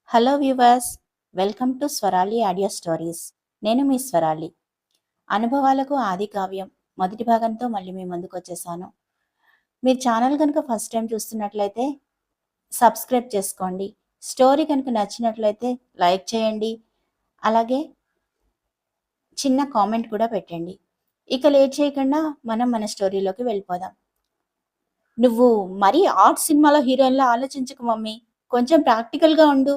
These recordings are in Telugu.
Hello viewers, welcome to Swarali audio stories. నేను మీ స్వరాలి. అనుభవాలకు ఆది కావ్యం మొదటి భాగంతో మళ్ళీ మీ ముందుకు వచ్చేసాను. మీరు ఛానల్ కనుక ఫస్ట్ టైం చూస్తున్నట్లయితే సబ్స్క్రైబ్ చేసుకోండి. స్టోరీ కనుక నచ్చినట్లయితే లైక్ చేయండి. అలాగే చిన్న కామెంట్ కూడా పెట్టండి. ఇక లేట్ చేయకుండా మనం మన స్టోరీలోకి వెళ్ళిపోదాం. నువ్వు మరీ ఆర్ట్ సినిమాలో హీరోయిన్లా ఆలోచించకు మమ్మీ. కొంచెం ప్రాక్టికల్గా ఉండు.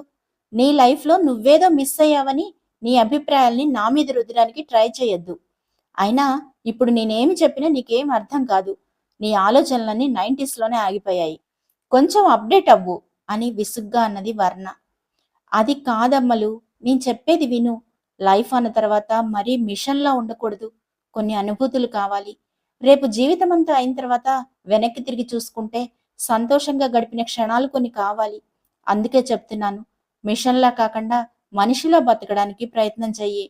నీ లైఫ్లో నువ్వేదో మిస్ అయ్యావని నీ అభిప్రాయాల్ని నా మీద రుద్దడానికి ట్రై చేయొద్దు. అయినా ఇప్పుడు నేనేమి చెప్పినా నీకేం అర్థం కాదు. నీ ఆలోచనలన్నీ 90స్లోనే ఆగిపోయాయి. కొంచెం అప్డేట్ అవ్వు అని విసుగ్గా అన్నది వర్ణ. అది కాదమ్మలు, నేను చెప్పేది విను. లైఫ్ అన్న తర్వాత మరీ మిషన్లా ఉండకూడదు. కొన్ని అనుభూతులు కావాలి. రేపు జీవితం అంతా అయిన తర్వాత వెనక్కి తిరిగి చూసుకుంటే సంతోషంగా గడిపిన క్షణాలు కొన్ని కావాలి. అందుకే చెప్తున్నాను, మిషన్లా కాకుండా మనిషిలా బతకడానికి ప్రయత్నం చెయ్యి.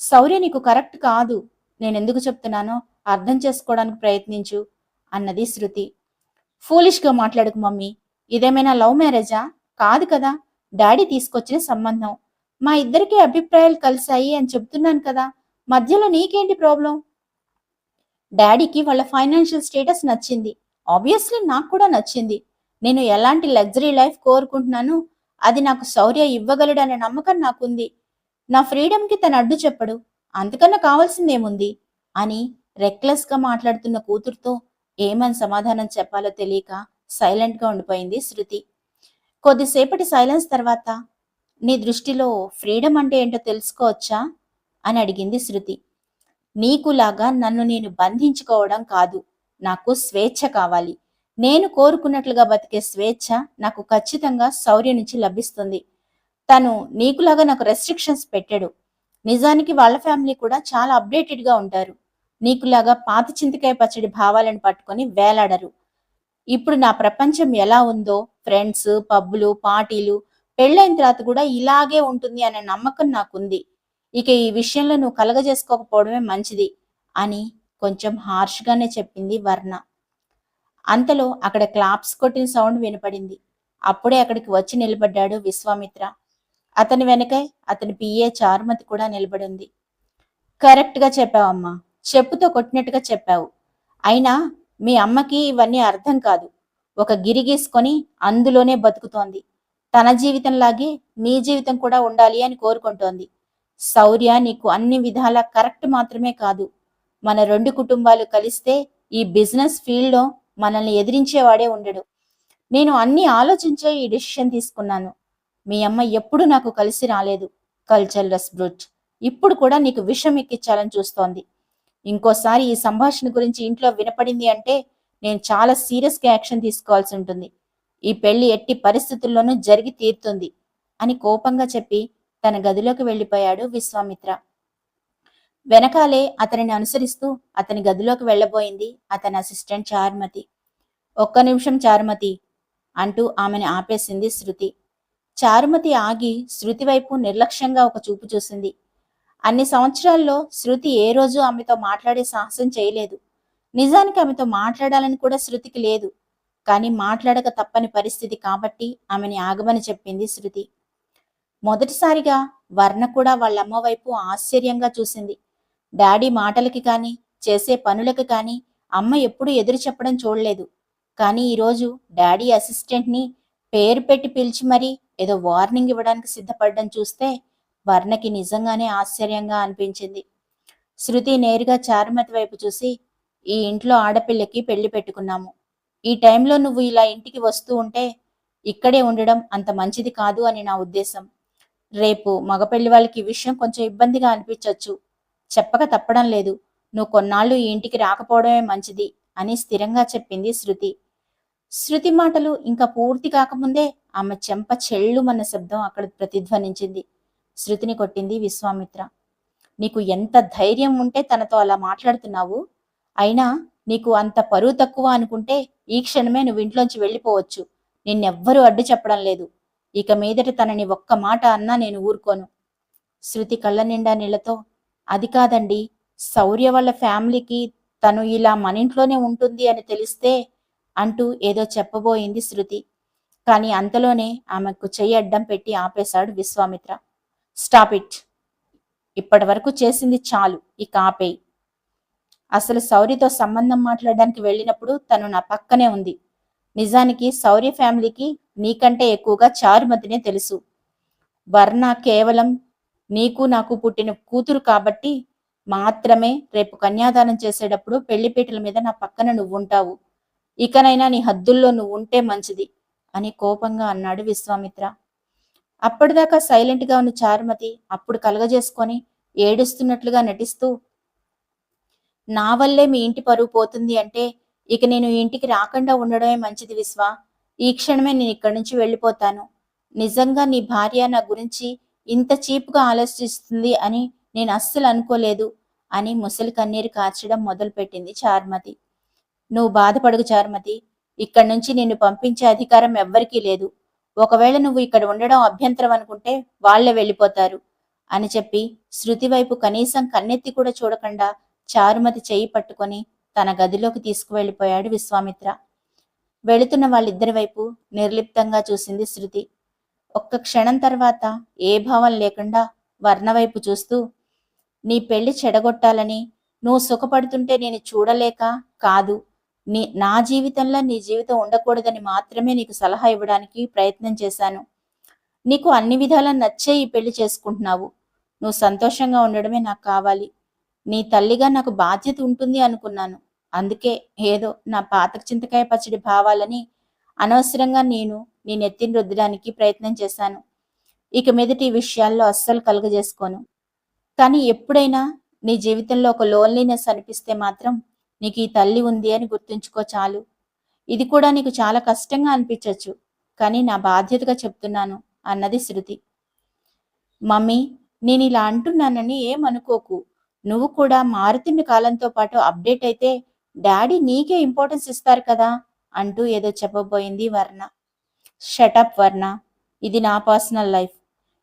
శౌర్య నీకు కరెక్ట్ కాదు. నేనెందుకు చెప్తున్నానో అర్థం చేసుకోవడానికి ప్రయత్నించు అన్నది శృతి. ఫూలిష్గా మాట్లాడుకు మమ్మీ. ఇదేమైనా లవ్ మ్యారేజా? కాదు కదా, డాడీ తీసుకొచ్చిన సంబంధం. మా ఇద్దరికి అభిప్రాయాలు కలిశాయి అని చెప్తున్నాను కదా, మధ్యలో నీకేంటి ప్రాబ్లం? డాడీకి వాళ్ళ ఫైనాన్షియల్ స్టేటస్ నచ్చింది. ఆబ్వియస్లీ నాకు కూడా నచ్చింది. నేను ఎలాంటి లగ్జరీ లైఫ్ కోరుకుంటున్నాను అది నాకు శౌర్య ఇవ్వగలడనే నమ్మకం నాకుంది. నా ఫ్రీడమ్కి తను అడ్డు చెప్పడు. అంతకన్నా కావాల్సిందేముంది అని రెక్లెస్గా మాట్లాడుతున్న కూతురుతో ఏమని సమాధానం చెప్పాలో తెలియక సైలెంట్గా ఉండిపోయింది శృతి. కొద్దిసేపటి సైలెన్స్ తర్వాత, నీ దృష్టిలో ఫ్రీడమ్ అంటే ఏంటో తెలుసుకోవచ్చా అని అడిగింది శృతి. నీకులాగా నన్ను నేను బంధించుకోవడం కాదు. నాకు స్వేచ్ఛ కావాలి. నేను కోరుకున్నట్లుగా బతికే స్వేచ్ఛ నాకు ఖచ్చితంగా శౌర్య నుంచి లభిస్తుంది. తను నీకులాగా నాకు రెస్ట్రిక్షన్స్ పెట్టాడు. నిజానికి వాళ్ళ ఫ్యామిలీ కూడా చాలా అప్డేటెడ్గా ఉంటారు. నీకులాగా పాత చింతకాయ పచ్చడి భావాలను పట్టుకొని వేలాడరు. ఇప్పుడు నా ప్రపంచం ఎలా ఉందో, ఫ్రెండ్స్, పబ్బులు, పార్టీలు, పెళ్ళైన తర్వాత కూడా ఇలాగే ఉంటుంది అనే నమ్మకం నాకుంది. ఇక ఈ విషయంలో నువ్వు కలగజేసుకోకపోవడమే మంచిది అని కొంచెం హార్ష్గానే చెప్పింది వర్ణ. అంతలో అక్కడ క్లాప్స్ కొట్టిన సౌండ్ వినపడింది. అప్పుడే అక్కడికి వచ్చి నిలబడ్డాడు విశ్వామిత్ర. అతని వెనకే అతని పిఏ చారుమతి కూడా నిలబడింది. కరెక్ట్గా చెప్పావమ్మా, చెప్పుతో కొట్టినట్టుగా చెప్పావు. అయినా మీ అమ్మకి ఇవన్నీ అర్థం కాదు. ఒక గిరి గీసుకొని అందులోనే బతుకుతోంది. తన జీవితంలాగే నీ జీవితం కూడా ఉండాలి అని కోరుకుంటోంది. శౌర్య నీకు అన్ని విధాలా కరెక్ట్ మాత్రమే కాదు, మన రెండు కుటుంబాలు కలిస్తే ఈ బిజినెస్ ఫీల్డ్లో మనల్ని ఎదిరించేవాడే ఉండడు. నేను అన్ని ఆలోచించే ఈ డెసిషన్ తీసుకున్నాను. మీ అమ్మ ఎప్పుడు నాకు కలిసి రాలేదు. Cultureless brute. ఇప్పుడు కూడా నీకు విషం ఎక్కించాలని చూస్తోంది. ఇంకోసారి ఈ సంభాషణ గురించి ఇంట్లో వినపడింది అంటే నేను చాలా సీరియస్గా యాక్షన్ తీసుకోవాల్సి ఉంటుంది. ఈ పెళ్లి ఎట్టి పరిస్థితుల్లోనూ జరిగి తీరుతుంది అని కోపంగా చెప్పి తన గదిలోకి వెళ్ళిపోయాడు విశ్వామిత్ర. వెనకాలే అతనిని అనుసరిస్తూ అతని గదిలోకి వెళ్ళబోయింది అతని అసిస్టెంట్ చారుమతి. ఒక్క నిమిషం చారుమతి అంటూ ఆమెను ఆపేసింది శృతి. చారుమతి ఆగి శృతి వైపు నిర్లక్ష్యంగా ఒక చూపు చూసింది. అన్ని సంవత్సరాల్లో శృతి ఏ రోజు ఆమెతో మాట్లాడే సాహసం చేయలేదు. నిజానికి ఆమెతో మాట్లాడాలని కూడా శృతికి లేదు. కానీ మాట్లాడక తప్పని పరిస్థితి కాబట్టి ఆమెని ఆగమని చెప్పింది శృతి. మొదటిసారిగా వర్ణ కూడా వాళ్ళమ్మ వైపు ఆశ్చర్యంగా చూసింది. డాడీ మాటలకి కానీ చేసే పనులకి కానీ అమ్మ ఎప్పుడూ ఎదురు చెప్పడం చూడలేదు. కానీ ఈరోజు డాడీ అసిస్టెంట్ని పేరు పెట్టి పిలిచి మరీ ఏదో వార్నింగ్ ఇవ్వడానికి సిద్ధపడడం చూస్తే వర్ణకి నిజంగానే ఆశ్చర్యంగా అనిపించింది. శృతి నేరుగా చారుమతి వైపు చూసి, ఈ ఇంట్లో ఆడపిల్లకి పెళ్లి పెట్టుకున్నాము. ఈ టైంలో నువ్వు ఇలా ఇంటికి వస్తూ ఉంటే ఇక్కడే ఉండడం అంత మంచిది కాదు అని నా ఉద్దేశం. రేపు మగపెళ్లి వాళ్ళకి ఈ విషయం కొంచెం ఇబ్బందిగా అనిపించవచ్చు. చెప్పక తప్పడం లేదు. నువ్వు కొన్నాళ్ళు ఈ ఇంటికి రాకపోవడమే మంచిది అని స్థిరంగా చెప్పింది శృతి. శృతి మాటలు ఇంకా పూర్తి కాకముందే ఆమె చెంప చెళ్ళుమన్న శబ్దం అక్కడ ప్రతిధ్వనించింది. శృతిని కొట్టింది విశ్వామిత్ర. నీకు ఎంత ధైర్యం ఉంటే తనతో అలా మాట్లాడుతున్నావు? అయినా నీకు అంత పరువు తక్కువ అనుకుంటే ఈ క్షణమే నువ్వు ఇంట్లోంచి వెళ్ళిపోవచ్చు. నిన్నెవ్వరూ అడ్డు చెప్పడం లేదు. ఇక మీదట తనని ఒక్క మాట అన్నా నేను ఊరుకోను. శృతి కళ్ళ నిండా నీళ్లతో, అది కాదండి, శౌర్య వాళ్ళ ఫ్యామిలీకి తను ఇలా మన ఇంట్లోనే ఉంటుంది అని తెలిస్తే అంటూ ఏదో చెప్పబోయింది శృతి. కానీ అంతలోనే ఆమెకు చెయ్యి అడ్డం పెట్టి ఆపేశాడు విశ్వామిత్ర. Stop it. ఇప్పటి వరకు చేసింది చాలు, ఇక ఆపేయి. అసలు శౌర్యతో సంబంధం మాట్లాడడానికి వెళ్ళినప్పుడు తను నా పక్కనే ఉంది. నిజానికి శౌర్య ఫ్యామిలీకి నీకంటే ఎక్కువగా చారుమతినే తెలుసు. వర్ణ కేవలం నీకు నాకు పుట్టిన కూతురు కాబట్టి మాత్రమే రేపు కన్యాదానం చేసేటప్పుడు పెళ్లిపీటల మీద నా పక్కన నువ్వుంటావు. ఇకనైనా నీ హద్దుల్లో నువ్వు ఉంటే మంచిది అని కోపంగా అన్నాడు విశ్వామిత్ర. అప్పటిదాకా సైలెంట్ గా ఉన్న చారుమతి అప్పుడు కలగజేసుకొని ఏడుస్తున్నట్లుగా నటిస్తూ, నా వల్లే మీ ఇంటి పరువు పోతుంది అంటే ఇక నేను ఈ ఇంటికి రాకుండా ఉండడమే మంచిది విశ్వ. ఈ క్షణమే నేను ఇక్కడి నుంచి వెళ్ళిపోతాను. నిజంగా నీ భార్య నా గురించి ఇంత చీప్గా ఆలోచిస్తుంది అని నేను అస్సలు అనుకోలేదు అని ముసలి కన్నీరు కార్చడం మొదలుపెట్టింది చారుమతి. నువ్వు బాధపడకు చారుమతి. ఇక్కడి నుంచి నిన్ను పంపించే అధికారం ఎవ్వరికీ లేదు. ఒకవేళ నువ్వు ఇక్కడ ఉండడం అభ్యంతరం అనుకుంటే వాళ్లే వెళ్ళిపోతారు అని చెప్పి శృతి వైపు కనీసం కన్నెత్తి కూడా చూడకుండా చారుమతి చెయ్యి పట్టుకొని తన గదిలోకి తీసుకువెళ్ళిపోయాడు విశ్వామిత్ర. వెళుతున్న వాళ్ళిద్దరి వైపు నిర్లిప్తంగా చూసింది శృతి. ఒక్క క్షణం తర్వాత ఏ భావం లేకుండా వర్ణ వైపు చూస్తూ, నీ పెళ్లి చెడగొట్టాలని, నువ్వు సుఖపడుతుంటే నేను చూడలేక కాదు, నా జీవితంలో నీ జీవితం ఉండకూడదని మాత్రమే నీకు సలహా ఇవ్వడానికి ప్రయత్నం చేశాను. నీకు అన్ని విధాలా నచ్చే ఈ పెళ్లి చేసుకుంటున్నావు. నువ్వు సంతోషంగా ఉండడమే నాకు కావాలి. నీ తల్లిగా నాకు బాధ్యత ఉంటుంది అనుకున్నాను. అందుకే ఏదో నా పాతక చింతకాయ పచ్చడి భావాలని అనవసరంగా నేను నీ నెత్తిని రుద్దడానికి ప్రయత్నం చేశాను. ఇక మీదటి ఈ విషయాల్లో అస్సలు కలుగజేసుకోను. కానీ ఎప్పుడైనా నీ జీవితంలో ఒక లోన్లీనెస్ అనిపిస్తే మాత్రం నీకు ఈ తల్లి ఉంది అని గుర్తుంచుకో చాలు. ఇది కూడా నీకు చాలా కష్టంగా అనిపించవచ్చు, కానీ నా బాధ్యతగా చెప్తున్నాను అన్నది శృతి. మమ్మీ, నేను ఇలా అంటున్నానని ఏమనుకోకు. నువ్వు కూడా మారుతున్న కాలంతో పాటు అప్డేట్ అయితే డాడీ నీకే ఇంపార్టెన్స్ ఇస్తారు కదా అంటూ ఏదో చెప్పబోయింది వర్ణ. షటప్ వర్ణ, ఇది నా పర్సనల్ లైఫ్.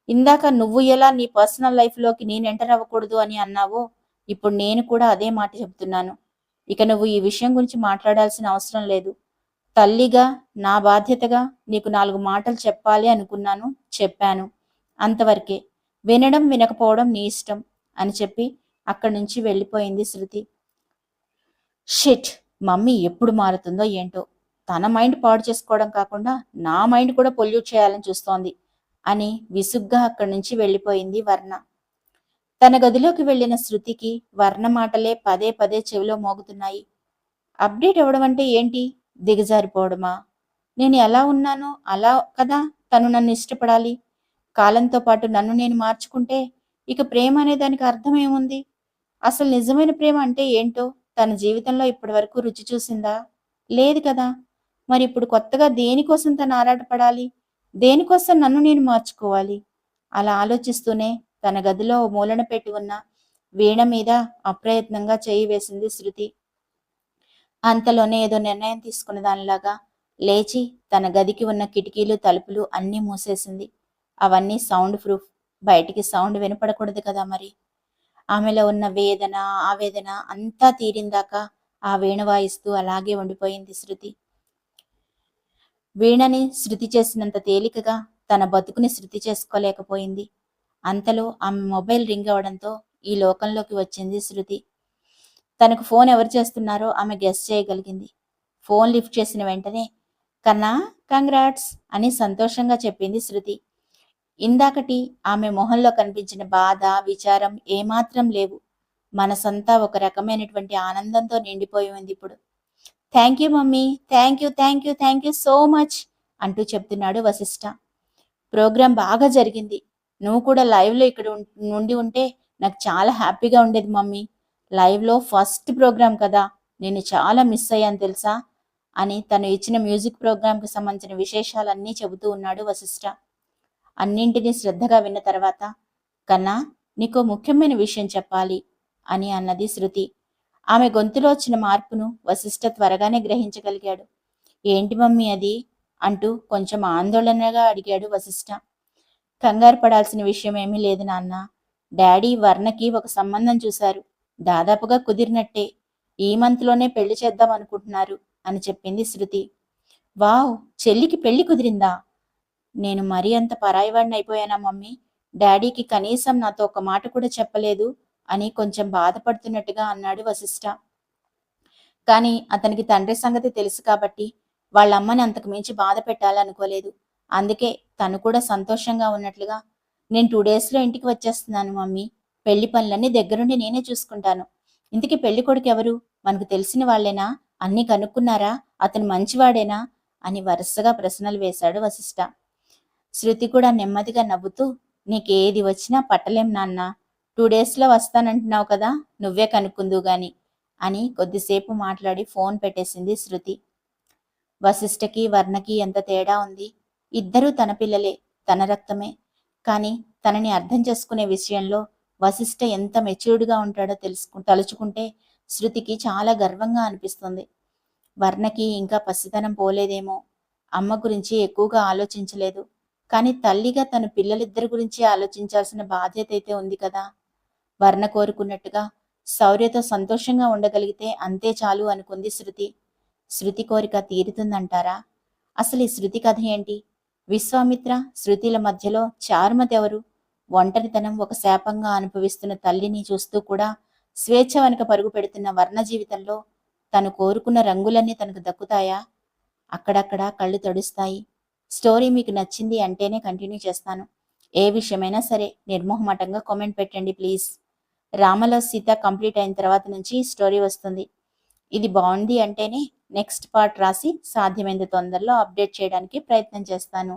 ఇందాక నువ్వు ఎలా నీ పర్సనల్ లైఫ్లోకి నేను ఎంటర్ అవ్వకూడదు అని అన్నావో ఇప్పుడు నేను కూడా అదే మాట చెప్తున్నాను. ఇక నువ్వు ఈ విషయం గురించి మాట్లాడాల్సిన అవసరం లేదు. తల్లిగా నా బాధ్యతగా నీకు 4 మాటలు చెప్పాలి అనుకున్నాను, చెప్పాను. అంతవరకే. వినడం వినకపోవడం నీ ఇష్టం అని చెప్పి అక్కడి నుంచి వెళ్ళిపోయింది శృతి. షిట్, మమ్మీ ఎప్పుడు మారుతుందో ఏంటో. తన మైండ్ పాడు చేసుకోవడం కాకుండా నా మైండ్ కూడా పొల్యూట్ చేయాలని చూస్తోంది అని విసుగ్గా అక్కడి నుంచి వెళ్ళిపోయింది వర్ణ. తన గదిలోకి వెళ్లిన శృతికి వర్ణ మాటలే పదే పదే చెవిలో మోగుతున్నాయి. అప్డేట్ అవ్వడం అంటే ఏంటి? దిగజారిపోవడమా? నేను ఎలా ఉన్నానో అలా కదా తను నన్ను ఇష్టపడాలి. కాలంతో పాటు నన్ను నేను మార్చుకుంటే ఇక ప్రేమ అనే దానికి అర్థం ఏముంది? అసలు నిజమైన ప్రేమ అంటే ఏంటో తన జీవితంలో ఇప్పటి వరకు రుచి చూసిందా? లేదు కదా. మరి ఇప్పుడు కొత్తగా దేనికోసం తను ఆరాటపడాలి? దేనికోసం నన్ను నేను మార్చుకోవాలి? అలా ఆలోచిస్తూనే తన గదిలో మూలన పెట్టి ఉన్న వీణ మీద అప్రయత్నంగా చేయి వేసింది శృతి. అంతలోనే ఏదో నిర్ణయం తీసుకున్న దానిలాగా లేచి తన గదికి ఉన్న కిటికీలు తలుపులు అన్నీ మూసేసింది. అవన్నీ సౌండ్ ప్రూఫ్. బయటికి సౌండ్ వినపడకూడదు కదా మరి. ఆమెలో ఉన్న వేదన ఆవేదన అంతా తీరిందాకా ఆ వీణ వాయిస్తూ అలాగే ఉండిపోయింది శృతి. వీణని శృతి చేసినంత తేలికగా తన బతుకుని శృతి చేసుకోలేకపోయింది. అంతలో ఆమె మొబైల్ రింగ్ అవడంతో ఈ లోకంలోకి వచ్చింది శృతి. తనకు ఫోన్ ఎవరు చేస్తున్నారో ఆమె గెస్ చేయగలిగింది. ఫోన్ లిఫ్ట్ చేసిన వెంటనే కన్నా కంగ్రాట్స్ అని సంతోషంగా చెప్పింది శృతి. ఇందాకటి ఆమె మొహంలో కనిపించిన బాధ విచారం ఏమాత్రం లేవు. మనసంతా ఒక రకమైనటువంటి ఆనందంతో నిండిపోయి ఉంది ఇప్పుడు. Thank you mummy, thank you thank you thank you so much అంటూ చెప్తున్నాడు వశిష్ఠ. ప్రోగ్రాం బాగా జరిగింది. నువ్వు కూడా లైవ్లో ఇక్కడ నుండి ఉంటే నాకు చాలా హ్యాపీగా ఉండేది మమ్మీ. లైవ్లో ఫస్ట్ ప్రోగ్రాం కదా, నేను చాలా మిస్ అయ్యాను తెలుసా అని తను ఇచ్చిన మ్యూజిక్ ప్రోగ్రాంకి సంబంధించిన విశేషాలన్నీ చెబుతూ ఉన్నాడు వశిష్ఠ. అన్నింటినీ శ్రద్ధగా విన్న తర్వాత కన్నా నీకో ముఖ్యమైన విషయం చెప్పాలి అని అన్నది శృతి. ఆమె గొంతులో వచ్చిన మార్పును వశిష్ఠ త్వరగానే గ్రహించగలిగాడు. ఏంటి మమ్మీ అది అంటూ కొంచెం ఆందోళనగా అడిగాడు వశిష్ఠ. కంగారు పడాల్సిన విషయం ఏమీ లేదు నాన్న. డాడీ వర్ణకి ఒక సంబంధం చూశారు. దాదాపుగా కుదిరినట్టే. ఈ మంత్లోనే పెళ్లి చేద్దాం అనుకుంటున్నారు అని చెప్పింది శృతి. వావ్! చెల్లికి పెళ్లి కుదిరిందా? నేను మరీ అంత పరాయివాడిని అయిపోయానా మమ్మీ? డాడీకి కనీసం నాతో ఒక మాట కూడా చెప్పలేదు అని కొంచెం బాధపడుతున్నట్టుగా అన్నాడు వశిష్ఠ. కానీ అతనికి తండ్రి సంగతి తెలుసు కాబట్టి వాళ్ళమ్మని అంతకు మించి బాధ పెట్టాలనుకోలేదు. అందుకే తను కూడా సంతోషంగా ఉన్నట్లుగా నేను 2 డేస్‌లో ఇంటికి వచ్చేస్తున్నాను మమ్మీ. పెళ్లి పనులన్నీ దగ్గరుండి నేనే చూసుకుంటాను. ఇంతకీ పెళ్లి కొడుకెవరు? మనకు తెలిసిన వాళ్ళేనా? అన్నీ కనుక్కున్నారా? అతను మంచివాడేనా? అని వరుసగా ప్రశ్నలు వేశాడు వశిష్ఠ. శృతి కూడా నెమ్మదిగా నవ్వుతూ నీకేది వచ్చినా పట్టలేం నాన్నా. 2 డేస్‌లో వస్తానంటున్నావు కదా! నువ్వే కనుక్కుందువు గాని అని కొద్దిసేపు మాట్లాడి ఫోన్ పెట్టేసింది శృతి. వశిష్ఠకి, వర్ణకి ఎంత తేడా ఉంది. ఇద్దరూ తన పిల్లలే, తన రక్తమే. కానీ తనని అర్థం చేసుకునే విషయంలో వశిష్ఠ ఎంత మెచ్యూర్డ్‌గా ఉంటాడో తలుచుకుంటే శృతికి చాలా గర్వంగా అనిపిస్తుంది. వర్ణకి ఇంకా పసితనం పోలేదేమో. అమ్మ గురించి ఎక్కువగా ఆలోచించలేదు. కానీ తల్లిగా తన పిల్లలిద్దరి గురించి ఆలోచించాల్సిన బాధ్యత అయితే ఉంది కదా! వర్ణ కోరుకున్నట్టుగా శౌర్యతో సంతోషంగా ఉండగలిగితే అంతే చాలు అనుకుంది శృతి. శృతి కోరిక తీరుతుందంటారా? అసలు ఈ శృతి కథ ఏంటి? విశ్వామిత్ర, శృతిల మధ్యలో చారుమతి ఎవరు? ఒంటరితనం ఒక శాపంగా అనుభవిస్తున్న తల్లిని చూస్తూ కూడా స్వేచ్ఛ వెనుక పరుగు పెడుతున్న వర్ణ జీవితంలో తను కోరుకున్న రంగులన్నీ తనకు దక్కుతాయా? అక్కడక్కడ కళ్ళు తడుస్తాయి. స్టోరీ మీకు నచ్చింది అంటేనే కంటిన్యూ చేస్తాను. ఏ విషయమైనా సరే నిర్మోహమాటంగా కామెంట్ పెట్టండి ప్లీజ్. రామలో సీత కంప్లీట్ అయిన తర్వాత నుంచి స్టోరీ వస్తుంది. ఇది బాగుంది అంటేనే నెక్స్ట్ పార్ట్ రాసి సాధ్యమైనంత తొందరలో అప్డేట్ చేయడానికి ప్రయత్నం చేస్తాను.